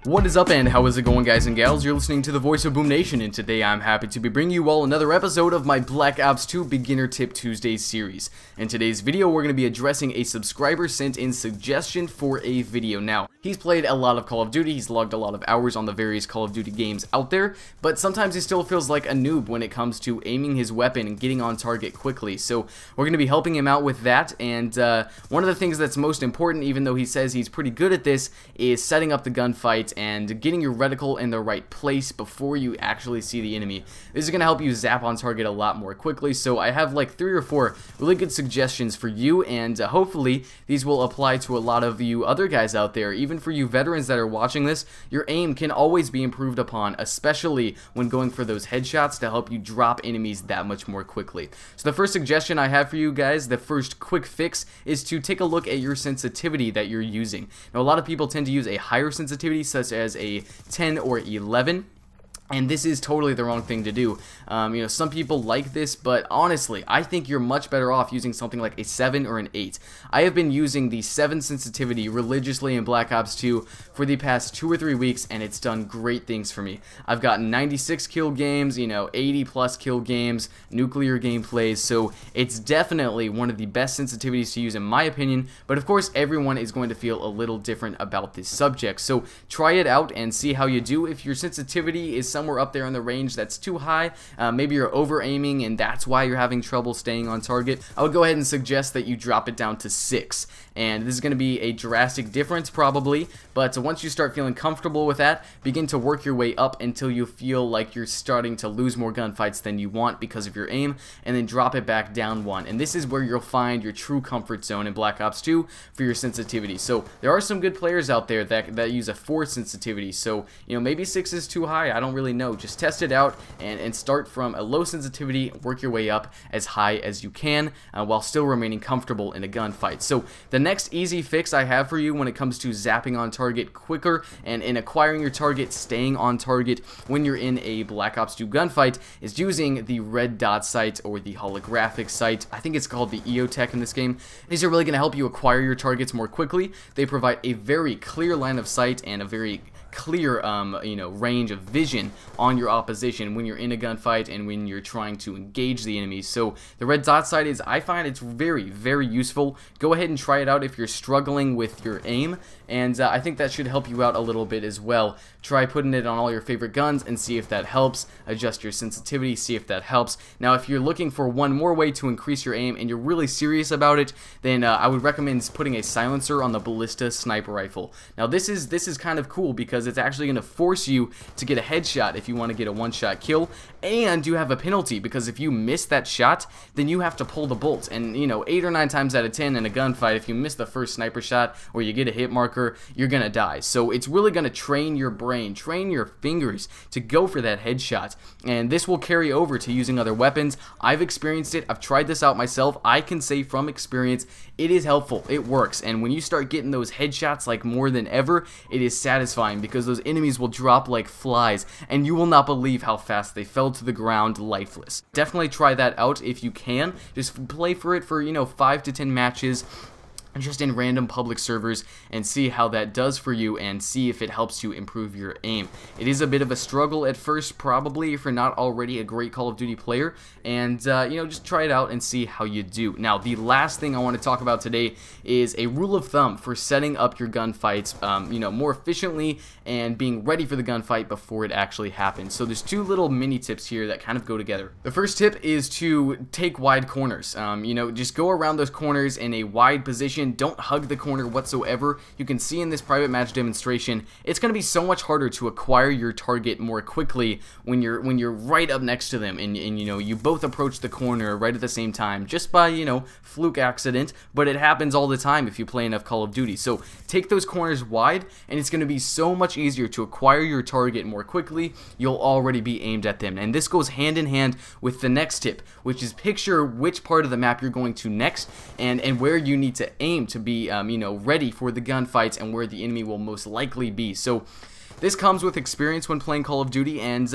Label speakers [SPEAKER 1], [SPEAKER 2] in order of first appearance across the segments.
[SPEAKER 1] What is up and how is it going, guys and gals? You're listening to the voice of Boom Nation, and today I'm happy to be bringing you all another episode of my Black Ops 2 Beginner Tip Tuesday series. In today's video, we're going to be addressing a subscriber sent in suggestion for a video. Now, he's played a lot of Call of Duty, he's logged a lot of hours on the various Call of Duty games out there, but sometimes he still feels like a noob when it comes to aiming his weapon and getting on target quickly. So we're going to be helping him out with that, and one of the things that's most important, even though he says he's pretty good at this, is setting up the gunfight and getting your reticle in the right place before you actually see the enemy. This is going to help you zap on target a lot more quickly, so I have like 3 or 4 really good suggestions for you, and hopefully these will apply to a lot of you other guys out there. Even for you veterans that are watching this, your aim can always be improved upon, especially when going for those headshots to help you drop enemies that much more quickly. So the first suggestion I have for you guys, the first quick fix, is to take a look at your sensitivity that you're using. Now, a lot of people tend to use a higher sensitivity, such as a 10 or 11. And this is totally the wrong thing to do. You know, some people like this, but honestly, I think you're much better off using something like a 7 or an 8. I have been using the 7 sensitivity religiously in Black Ops 2 for the past 2 or 3 weeks, and it's done great things for me. I've gotten 96 kill games, you know, 80 plus kill games, nuclear gameplays, so it's definitely one of the best sensitivities to use in my opinion, but of course everyone is going to feel a little different about this subject. So try it out and see how you do. If your sensitivity is somewhere up there in the range that's too high, maybe you're over aiming and that's why you're having trouble staying on target, I would go ahead and suggest that you drop it down to 6. And this is going to be a drastic difference probably, but once you start feeling comfortable with that, begin to work your way up until you feel like you're starting to lose more gunfights than you want because of your aim, and then drop it back down 1. And this is where you'll find your true comfort zone in Black Ops 2 for your sensitivity. So there are some good players out there that use a 4 sensitivity, so you know, maybe 6 is too high, I don't really know. Just test it out and start from a low sensitivity, work your way up as high as you can while still remaining comfortable in a gunfight. So the next easy fix I have for you when it comes to zapping on target quicker and in acquiring your target, staying on target when you're in a Black Ops 2 gunfight, is using the red dot sight or the holographic sight. I think it's called the EOTech in this game. These are really going to help you acquire your targets more quickly. They provide a very clear line of sight and a very clear you know, range of vision on your opposition when you're in a gunfight and when you're trying to engage the enemy. So the red dot sight is, I find it's very useful. Go ahead and try it out if you're struggling with your aim, and I think that should help you out a little bit as well. Try putting it on all your favorite guns and see if that helps. Adjust your sensitivity, see if that helps. Now, if you're looking for one more way to increase your aim and you're really serious about it, then I would recommend putting a silencer on the ballista sniper rifle. Now, this is kind of cool because it's actually going to force you to get a headshot if you want to get a one-shot kill, and you have a penalty because if you miss that shot, then you have to pull the bolt. And you know, 8 or 9 times out of 10 in a gunfight, if you miss the first sniper shot or you get a hit marker, you're gonna die. So it's really gonna train your brain, train your fingers to go for that headshot, and this will carry over to using other weapons. I've experienced it, I've tried this out myself. I can say from experience it is helpful, it works, and when you start getting those headshots like more than ever, it is satisfying because those enemies will drop like flies and you will not believe how fast they fell to the ground lifeless. Definitely try that out if you can. Just play for it for, you know, 5 to 10 matches just in random public servers and see how that does for you and see if it helps you improve your aim. It is a bit of a struggle at first, probably, if you're not already a great Call of Duty player, and you know, just try it out and see how you do. Now, the last thing I want to talk about today is a rule of thumb for setting up your gunfights you know, more efficiently and being ready for the gunfight before it actually happens. So there's 2 little mini tips here that kind of go together. The first tip is to take wide corners. You know, just go around those corners in a wide position. Don't hug the corner whatsoever. You can see in this private match demonstration, it's going to be so much harder to acquire your target more quickly when you're right up next to them and you know, you both approach the corner right at the same time just by, you know, fluke accident, but it happens all the time if you play enough Call of Duty. So take those corners wide and it's going to be so much easier to acquire your target more quickly. You'll already be aimed at them, and this goes hand in hand with the next tip, which is picture which part of the map you're going to next and where you need to aim to be you know, ready for the gunfights and where the enemy will most likely be. So this comes with experience when playing Call of Duty, and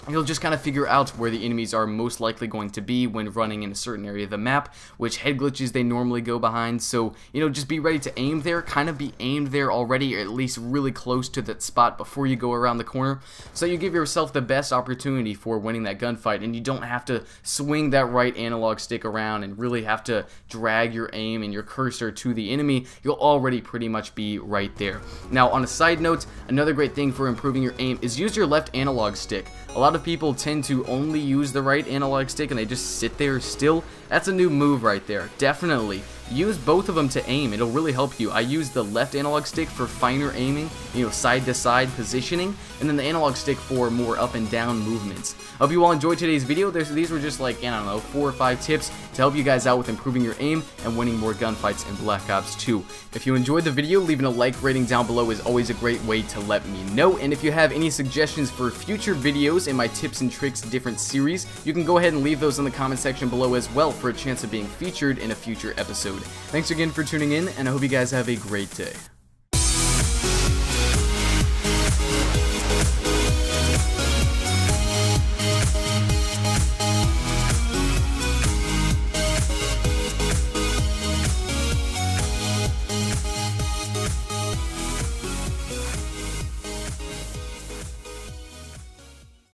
[SPEAKER 1] you'll just kind of figure out where the enemies are most likely going to be when running in a certain area of the map, which head glitches they normally go behind. So, you know, just be ready to aim there, kind of be aimed there already, or at least really close to that spot before you go around the corner, so you give yourself the best opportunity for winning that gunfight, and you don't have to swing that right analog stick around and really have to drag your aim and your cursor to the enemy. You'll already pretty much be right there. Now, on a side note, another great thing for improving your aim is use your left analog stick. A lot of people tend to only use the right analog stick and they just sit there still. That's a new move right there. Definitely use both of them to aim. It'll really help you. I use the left analog stick for finer aiming, you know, side to side positioning, and then the analog stick for more up and down movements. I hope you all enjoyed today's video. These were just like, I don't know, 4 or 5 tips to help you guys out with improving your aim and winning more gunfights in Black Ops 2. If you enjoyed the video, leaving a like rating down below is always a great way to let me know. And if you have any suggestions for future videos in my tips and tricks different series, you can go ahead and leave those in the comment section below as well for a chance of being featured in a future episode. Thanks again for tuning in, and I hope you guys have a great day.